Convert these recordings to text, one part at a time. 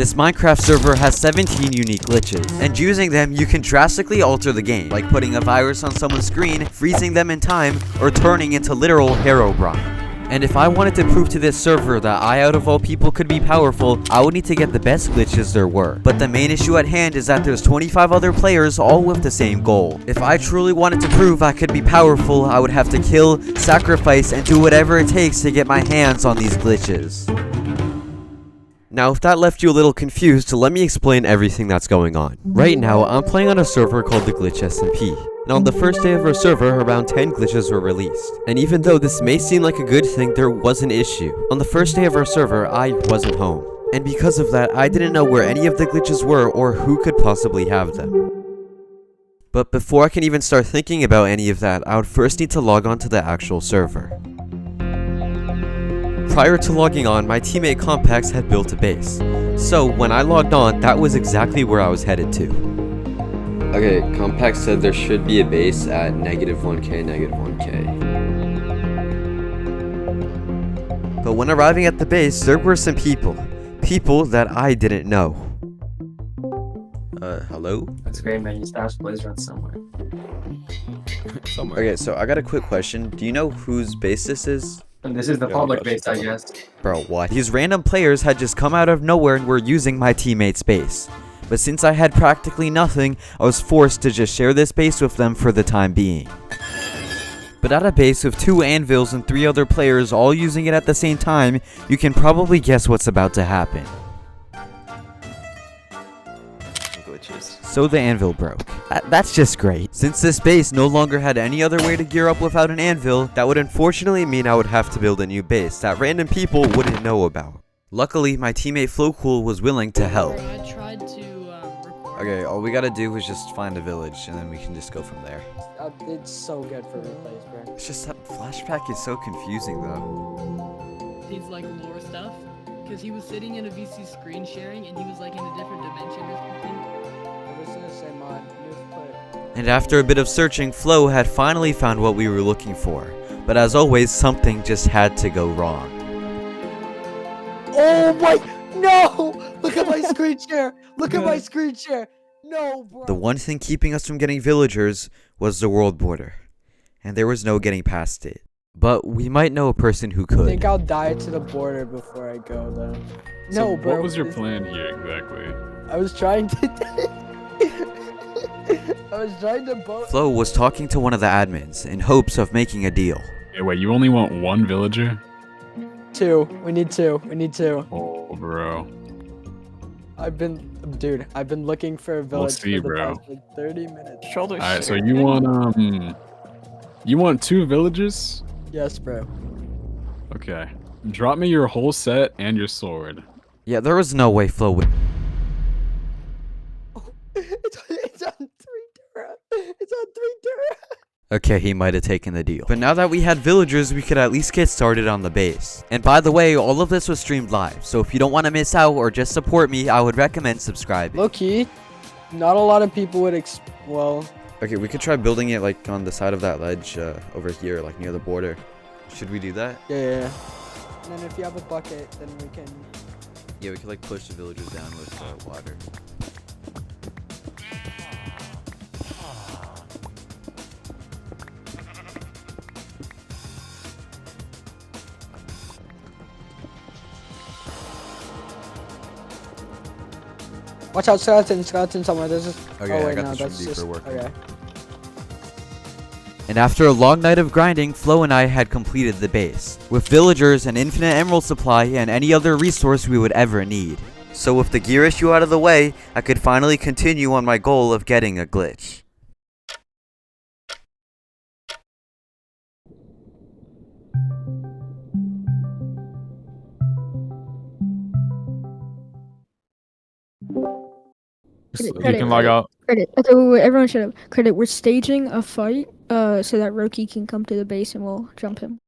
This Minecraft server has 17 unique glitches, and using them you can drastically alter the game, like putting a virus on someone's screen, freezing them in time, or turning into literal Herobrine. And if I wanted to prove to this server that I out of all people could be powerful, I would need to get the best glitches there were. But the main issue at hand is that there's 25 other players all with the same goal. If I truly wanted to prove I could be powerful, I would have to kill, sacrifice, and do whatever it takes to get my hands on these glitches. Now, if that left you a little confused, let me explain everything that's going on. Right now, I'm playing on a server called the Glitch SMP. And on the first day of our server, around 10 glitches were released. And even though this may seem like a good thing, there was an issue. On the first day of our server, I wasn't home. And because of that, I didn't know where any of the glitches were or who could possibly have them. But before I can even start thinking about any of that, I would first need to log on to the actual server. Prior to logging on, my teammate Compax had built a base. So when I logged on, that was exactly where I was headed to. Okay, Compax said there should be a base at -1k, -1k. But when arriving at the base, there were some people that I didn't know. Hello? That's great, man. You stashed Blazer on somewhere. Okay, so I got a quick question. Do you know whose base this is? And this is the public base, I guess. Bro, what? These random players had just come out of nowhere and were using my teammate's base. But since I had practically nothing, I was forced to just share this base with them for the time being. But at a base with 2 anvils and 3 other players all using it at the same time, you can probably guess what's about to happen. So the anvil broke. That's just great. Since this base no longer had any other way to gear up without an anvil, that would unfortunately mean I would have to build a new base that random people wouldn't know about. Luckily, my teammate Flocool was willing to help. Okay, all we gotta do is just find a village, and then we can just go from there. It's so good for replays, bro. It's just that flashback is so confusing, though. He's like lore stuff, because he was sitting in a VC screen sharing, and he was like in a different dimension or something. I was gonna say mod. And after a bit of searching, Flo had finally found what we were looking for. But as always, something just had to go wrong. Oh my! No! Look at my screen share! Look at my screen share! No, bro! The one thing keeping us from getting villagers was the world border. And there was no getting past it. But we might know a person who I could. think I'll die to the border before I go, though. So No, bro. what was your plan here exactly? I was trying to... I was trying to boat... Flo was talking to one of the admins in hopes of making a deal. Hey, wait, you only want 1 villager? 2. We need 2. We need 2. Oh, bro. I've been looking for a village see, for the bro. past like 30 minutes. Alright, so you want 2 villagers? Yes, bro. Okay. Drop me your whole set and your sword. Yeah, there was no way Flo would. It's on 3 Dura. It's on 3 Dura. Okay, he might have taken the deal. But now that we had villagers, we could at least get started on the base. And by the way, all of this was streamed live, so if you don't want to miss out or just support me, I would recommend subscribing. Low key, not a lot of people would well... Okay, we could try building it like on the side of that ledge over here, like near the border. Should we do that? Yeah. And then if you have a bucket, then we can... Yeah, we could like push the villagers down with water. Watch out, skeleton somewhere. There's just... Okay, oh, I wait, got no, this that's from just... deeper working. Okay. And after a long night of grinding, Flo and I had completed the base, with villagers, an infinite emerald supply, and any other resource we would ever need. So with the gear issue out of the way, I could finally continue on my goal of getting a glitch. You can log out. Credit. Okay, wait, everyone shut up. Credit. We're staging a fight, so that Roki can come to the base and we'll jump him.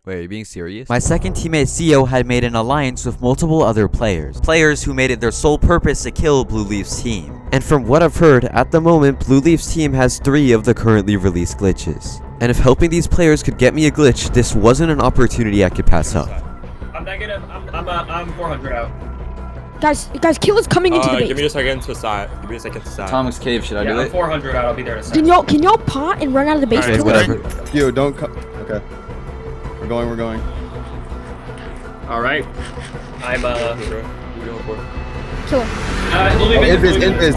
Wait, are you being serious? My second teammate CEO had made an alliance with multiple other players who made it their sole purpose to kill Blue Leaf's team. And from what I've heard, at the moment, Blue Leaf's team has 3 of the currently released glitches. And if helping these players could get me a glitch, this wasn't an opportunity I could pass up. I'm negative. I'm 400 out. Guys, Killa's coming into the base. Give me a second to side. Give me a second to side. Atomics Cave, should I do Yeah, I'm it? 400 out. I'll be there in a second. Can y'all pot and run out of the base? Alright, Kill us? whatever. Yo, don't come. Okay. We're going. All right. I'm Kill her.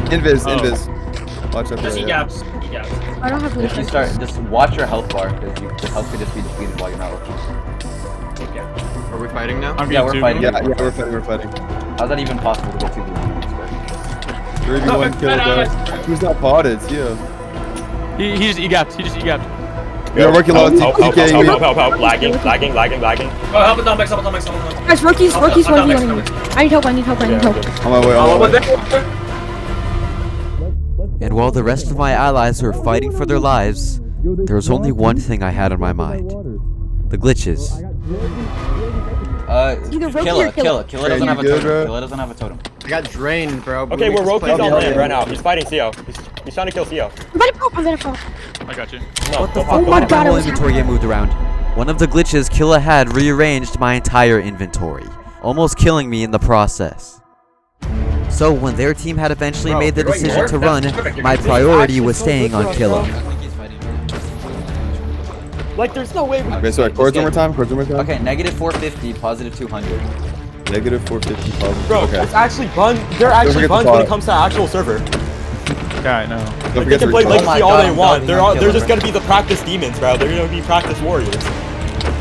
Invis. Watch out for Just that. E-gaps. I don't have If you any. start, just watch your health bar, because the health could just be depleted while you're not looking. Are we fighting now? I'm Yeah, getting we're two. fighting. Yeah, we're fighting. How's that even possible to get 2 blue? 3v1 kill, bro. Who's not potted? Yeah. He just e-gapped. We're working low. Help. Lagging. Oh, help Atomics. Guys, Rocky's one v one. I need help. On my way. And while the rest of my allies were fighting for their lives, there was only one thing I had on my mind. The glitches. Either Roki or Killa. Killa doesn't have a good, totem. bro? Killa doesn't have a totem. I got drained, bro. Okay, we're Roki's on land right now. He's fighting Theo. He's trying to kill Theo. I'm gonna pop. I got you. No, What the go fuck? pop, go Why my did pop. my God, I whole was inventory get moved around? One of the glitches Killa had rearranged my entire inventory, almost killing me in the process. So when their team had eventually made the decision to run, my priority was staying on Killa. Like, there's no way. Okay, sorry. Chords one more time. Okay, negative 450, positive 200. Negative 450 positive. Bro, Okay. it's actually buns. They're actually forget the buns when pot. it comes to actual server. Okay, I know. Don't They forget can to play recall. Legacy all God, they I'm want. doubting on They're Killa, just bro. gonna be the practice demons, bro. They're gonna be practice warriors.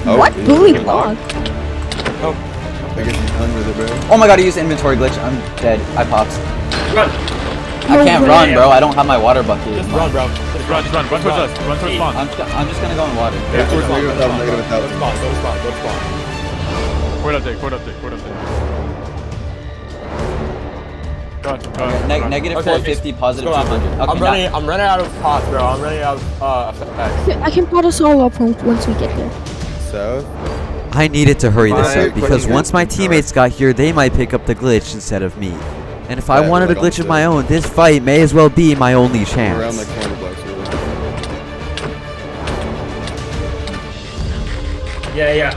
Oh, What? he's Bully fucking blog. I guess he's done with it, bro. Oh my god, he used inventory glitch. I'm dead. I popped. Run. I can't way. run, bro. I don't have my water bucket. Just run, bro. Just Run towards us. Run towards spawn. I'm just gonna go in water. Yeah, Towards go to negative spawn, 1,000, negative go to 1,000. spawn, go to spawn, go to spawn. Port update. Go on. Negative Okay, 450, positive Let's go 200. after. Okay, I'm running out of pots, bro. I'm running out of effects. I can pot us all up once we get there. South. I needed to hurry this Fine, up because putting once my it- teammates got here, they might pick up the glitch instead of me. And if I Yeah, wanted a like glitch of almost my own, this fight may as well be my only Around chance. like 400 bucks, really. Yeah.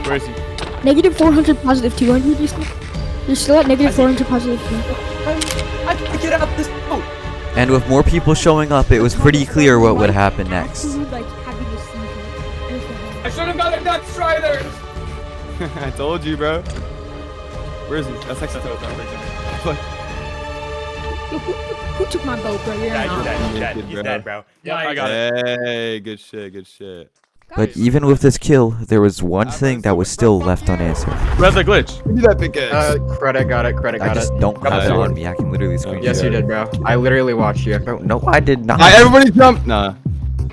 Where is he? Negative 400, positive 200. You're still at negative 400, positive 200. I can't get out this boat. And with more people showing up, it was pretty clear what would happen next. Like having to see him. I should have got a Dutch Strider. I told you, bro. Where is he? That's next to Who took my boat, bro? You're Yeah, not. he's dead, bro. Yeah, I got it. Hey, good shit. But even with this kill, there was one thing that was still left unanswered. Where's the glitch? Give me that pickaxe. Credit got it. I just don't have it on me. I can literally screen Yes, you did, bro. I literally watched you. Bro, no, I did not. Everybody jump. Nah.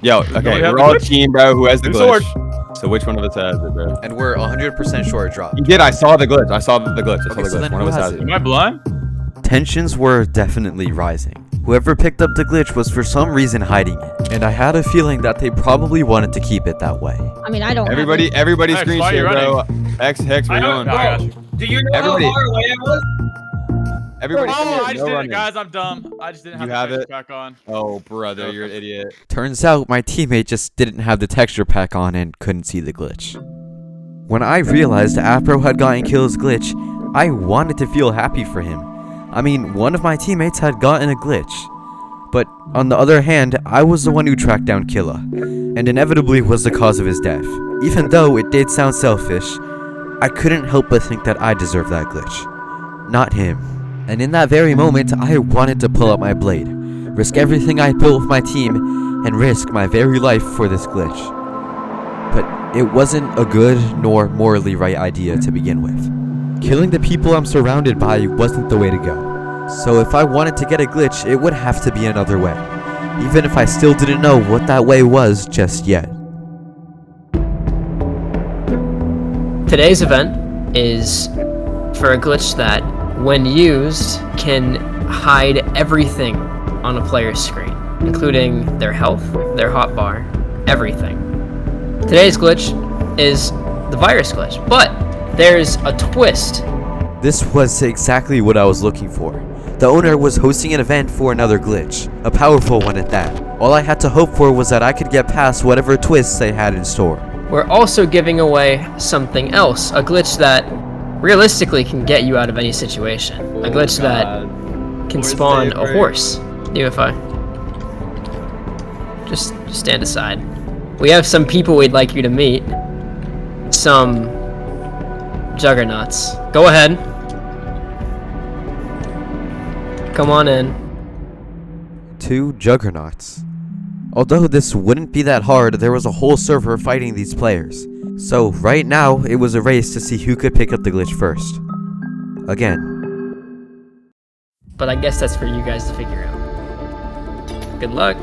Yo, okay, we have we're the all a glitch? team, bro. Who has the New glitch? sword. So which one of us has it, bro? And we're 100% sure it dropped. You did. I saw the glitch. I saw the glitch. Okay, so then One who of us has has it? Am I blind? Tensions were definitely rising. Whoever picked up the glitch was for some reason hiding it, and I had a feeling that they probably wanted to keep it that way. I mean, I don't. Everybody Hex, screen why are you share, bro. Hex, I we're don't going. No, I got you. Do you know Everybody- how far away I was? Everybody, Oh, I no just did running. it, guys. I'm dumb. I just didn't have You the have texture it? pack on. Oh, brother, you're an idiot. Turns out my teammate just didn't have the texture pack on and couldn't see the glitch. When I realized Apro had gotten Killa's glitch, I wanted to feel happy for him. I mean, one of my teammates had gotten a glitch. But on the other hand, I was the one who tracked down Killa, and inevitably was the cause of his death. Even though it did sound selfish, I couldn't help but think that I deserved that glitch, not him. And in that very moment, I wanted to pull out my blade, risk everything I built with my team, and risk my very life for this glitch. But it wasn't a good nor morally right idea to begin with. Killing the people I'm surrounded by wasn't the way to go. So if I wanted to get a glitch, it would have to be another way, even if I still didn't know what that way was just yet. Today's event is for a glitch that, when used, can hide everything on a player's screen, including their health, their hotbar, everything. Today's glitch is the virus glitch, but there's a twist. This was exactly what I was looking for. The owner was hosting an event for another glitch, a powerful one at that. All I had to hope for was that I could get past whatever twists they had in store. We're also giving away something else, a glitch that realistically can get you out of any situation. A glitch that can spawn a horse. UFI. Just stand aside. We have some people we'd like you to meet. Some juggernauts. Go ahead. Come on in. 2 juggernauts. Although this wouldn't be that hard, there was a whole server fighting these players. So right now, it was a race to see who could pick up the glitch first. Again. But I guess that's for you guys to figure out. Good luck.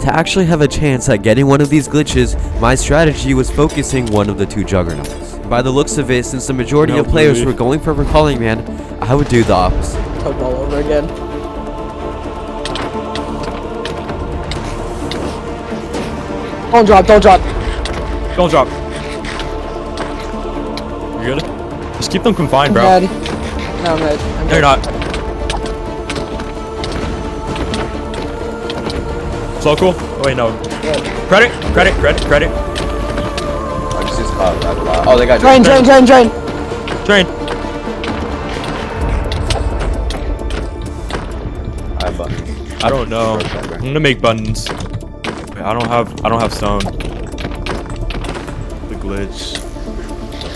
To actually have a chance at getting one of these glitches, my strategy was focusing one of the 2 juggernauts. By the looks of it, since the majority of players were going for Recalling Man, I would do the opposite. Took all over again. Don't drop, don't drop. Don't drop. You good? Just keep them confined, bro. I'm dead. No, I'm dead. I'm No, you're not. So cool. Oh, wait, no. Credit. I just use oh, they got Drain. Train. I have buttons. I don't know. I'm gonna make buttons. Wait, I don't have stone. The glitch.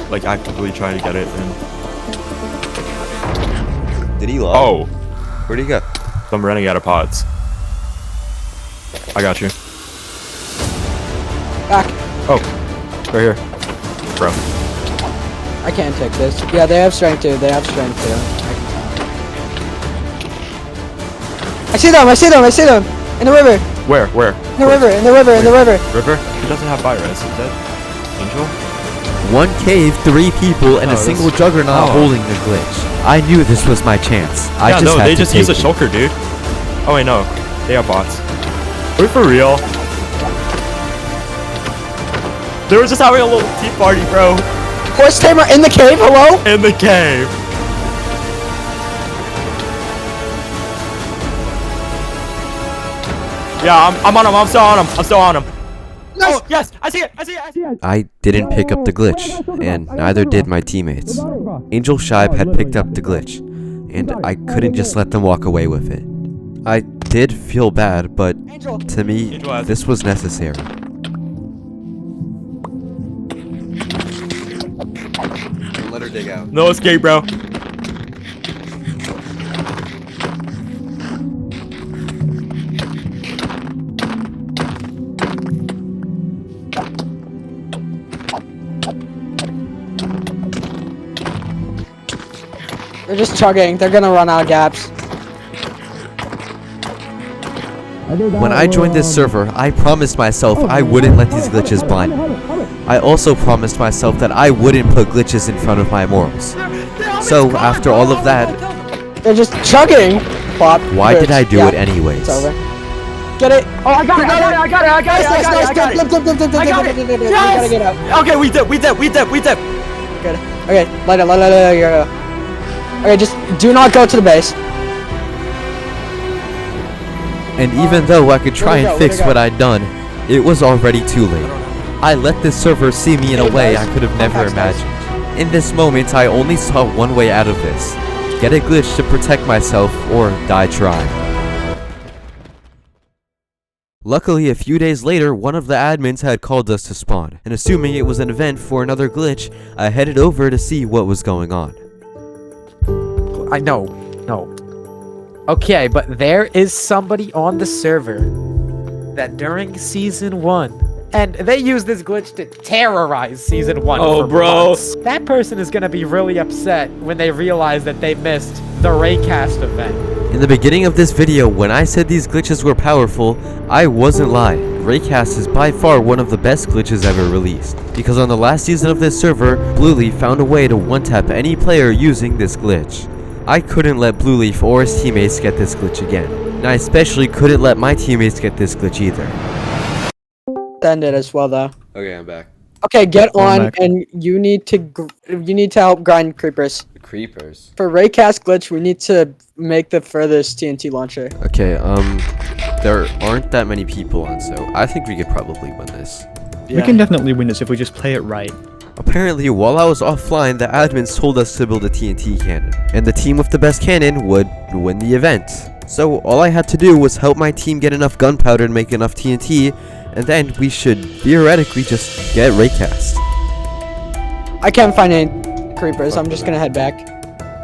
Like actively trying to get it in. Did he log? Oh, Where'd he go? I'm running out of pods. I got you. Back. Oh, right here, bro. I can't take this. Yeah, they have strength too. They have strength too. I see them. In the river. Where? In the river. River? He doesn't have fire res. Is that Angel? 1 cave, 3 people, and a single juggernaut holding the glitch. I knew this was my chance. They just use a shulker, dude. Oh wait, no. They have bots. Wait, for real? They were just having a little tea party, bro. Horse tamer in the cave. Hello. In the cave. Yeah, I'm on him. I'm still on him. Nice. Oh, yes. I see it. I didn't pick up the glitch, and neither did my teammates. Angel Shibe had picked up the glitch, and I couldn't just let them walk away with it. I did feel bad, but to me, this was necessary. Don't let her dig out. No escape, bro. They're just chugging. They're gonna run out of gaps. When I joined this server, I promised myself I wouldn't let these glitches blind me. I also promised myself that I wouldn't put glitches in front of my morals. So, after all of that, They're just chugging. Plop. why did I do Yeah, it anyways? It's over. Get it. Oh, I got it. Nice. I got it. You gotta get up. Okay, we dip. Good. Okay, light it. Okay, just do not go to the base. And even though I could try and fix what I'd done, it was already too late. I let this server see me in a way I could have never imagined. In this moment, I only saw one way out of this. Get a glitch to protect myself, or die trying. Luckily, a few days later, one of the admins had called us to spawn, and assuming it was an event for another glitch, I headed over to see what was going on. I know. No. Okay, but there is somebody on the server that during Season 1, and they use this glitch to terrorize Season 1 for months. That person is gonna be really upset when they realize that they missed the raycast event. In the beginning of this video, when I said these glitches were powerful, I wasn't lying. Raycast is by far one of the best glitches ever released, because on the last season of this server, Blueleaf found a way to one-tap any player using this glitch. I couldn't let Blueleaf or his teammates get this glitch again, and I especially couldn't let my teammates get this glitch either. End it as well though. Okay, I'm back. Okay, get on, and you need to help grind creepers. The creepers. For raycast glitch, we need to make the furthest TNT launcher. Okay, there aren't that many people on, so I think we could probably win this. We can definitely win this if we just play it right. Apparently, while I was offline, the admins told us to build a TNT cannon, and the team with the best cannon would win the event. So all I had to do was help my team get enough gunpowder to make enough TNT, and then we should theoretically just get raycast. I can't find any creepers. I'm just gonna head back.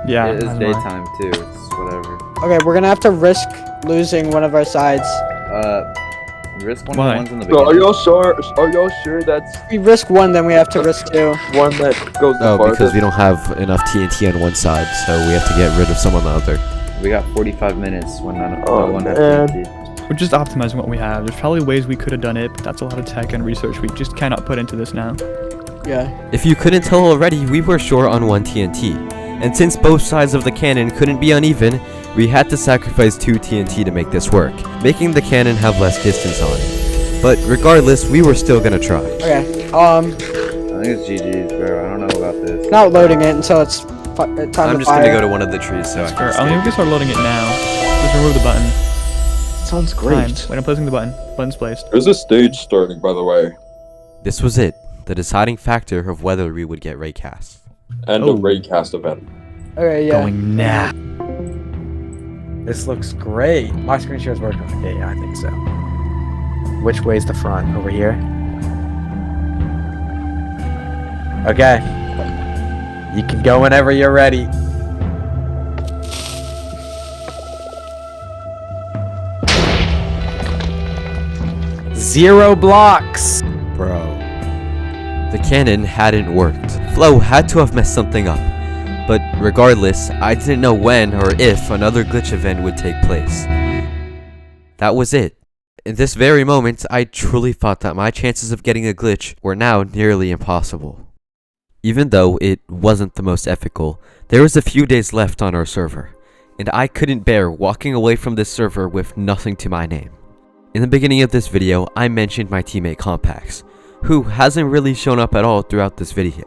Yeah. It is that's fine. daytime too. It's whatever. Okay, we're gonna have to risk losing one of our sides. Risk one Why? of the ones in the So beginning. are y'all sure that's If we risk one, then we have to risk two. one that goes the Oh, because farthest? we don't have enough TNT on one side, so we have to get rid of some on the other. We got 45 minutes when no Oh, one has man. TNT. We're just optimizing what we have. There's probably ways we could have done it, but that's a lot of tech and research we just cannot put into this now. Yeah. If you couldn't tell already, we were short on one TNT. And since both sides of the cannon couldn't be uneven, we had to sacrifice 2 TNT to make this work, making the cannon have less distance on it. But regardless, we were still gonna try. Okay. I think it's GG's, bro. I don't know about this. Not loading it until it's time I'm to just fire. gonna go to one of the trees so I can Or, I mean, we escape. can start loading it now. Just remove the button. Sounds Fine. great. Wait, I'm placing the button. Button's placed. There's a stage starting, by the way, This was it, the deciding factor of whether we would get raycast. and Oh. a raycast event. Okay, yeah. Going now. This looks great. My screen share is working. Yeah, I think so. Which way's the front? Over here? Okay. You can go whenever you're ready. Zero blocks. Bro. The cannon hadn't worked. Flo had to have messed something up. But regardless, I didn't know when or if another glitch event would take place. That was it. In this very moment, I truly thought that my chances of getting a glitch were now nearly impossible. Even though it wasn't the most ethical, there was a few days left on our server, and I couldn't bear walking away from this server with nothing to my name. In the beginning of this video, I mentioned my teammate Compax, who hasn't really shown up at all throughout this video.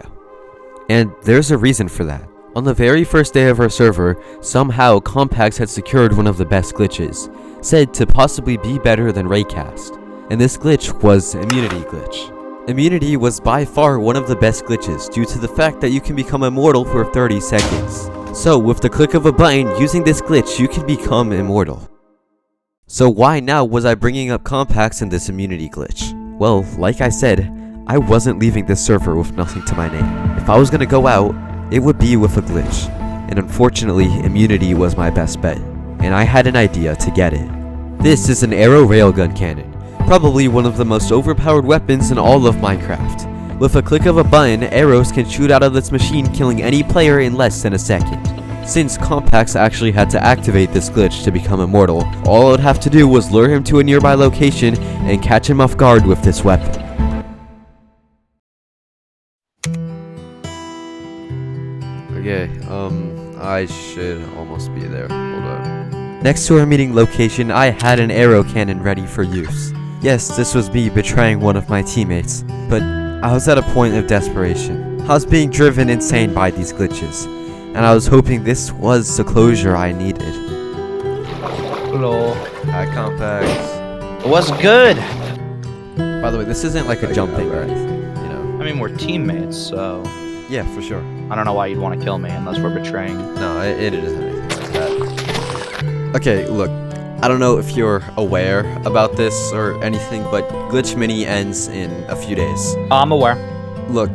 And there's a reason for that. On the very first day of our server, somehow Compax had secured one of the best glitches, said to possibly be better than raycast. And this glitch was Immunity Glitch. Immunity was by far one of the best glitches due to the fact that you can become immortal for 30 seconds. So with the click of a button using this glitch, you can become immortal. So why now was I bringing up Compax in this Immunity Glitch? Well, like I said, I wasn't leaving this server with nothing to my name. If I was gonna go out, it would be with a glitch, and unfortunately, Immunity was my best bet, and I had an idea to get it. This is an arrow railgun cannon, probably one of the most overpowered weapons in all of Minecraft. With a click of a button, arrows can shoot out of this machine, killing any player in less than a second. Since Compax actually had to activate this glitch to become immortal, all I would have to do was lure him to a nearby location and catch him off guard with this weapon. Okay, I should almost be there. Hold up. Next to our meeting location, I had an arrow cannon ready for use. Yes, this was me betraying one of my teammates, but I was at a point of desperation. I was being driven insane by these glitches, and I was hoping this was the closure I needed. Hello. Hi, Compax. What's good? By the way, this isn't like a jumping or anything, you know? I mean, we're teammates, so Yeah, for sure. I don't know why you'd want to kill me unless we're betraying. No, it isn't anything like that. Okay, look. I don't know if you're aware about this or anything, but Glitch Mini ends in a few days. I'm aware. Look,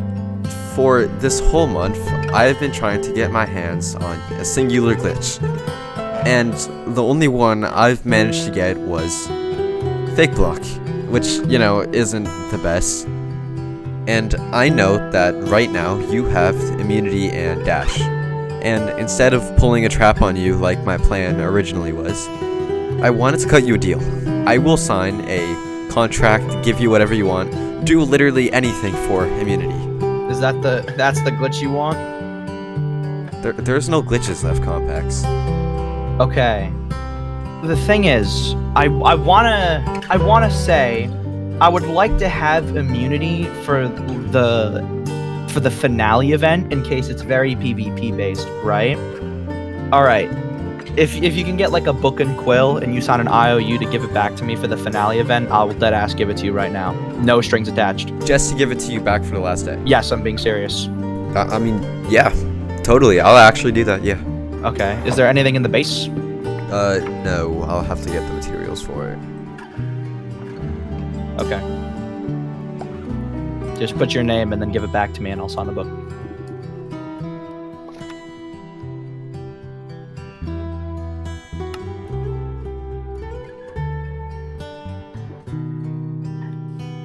for this whole month, I've been trying to get my hands on a singular glitch. And the only one I've managed to get was Fake Block, which, you know, isn't the best. And I know that right now you have immunity and dash. And instead of pulling a trap on you like my plan originally was, I wanted to cut you a deal. I will sign a contract, give you whatever you want, do literally anything for immunity. Is that that's the glitch you want? There's no glitches left, Compax. Okay. The thing is, I wanna say I would like to have immunity for the finale event in case it's very PvP based, right? Alright. if you can get like a book and quill and you sign an IOU to give it back to me for the finale event, I'll deadass give it to you right now. No strings attached. Just to give it to you back for the last day. Yes, I'm being serious. I mean, yeah, totally. I'll actually do that. Yeah. Okay. Is there anything in the base? No. I'll have to get the materials for it. Okay. Just put your name and then give it back to me, and I'll sign the book.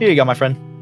Here you go, my friend.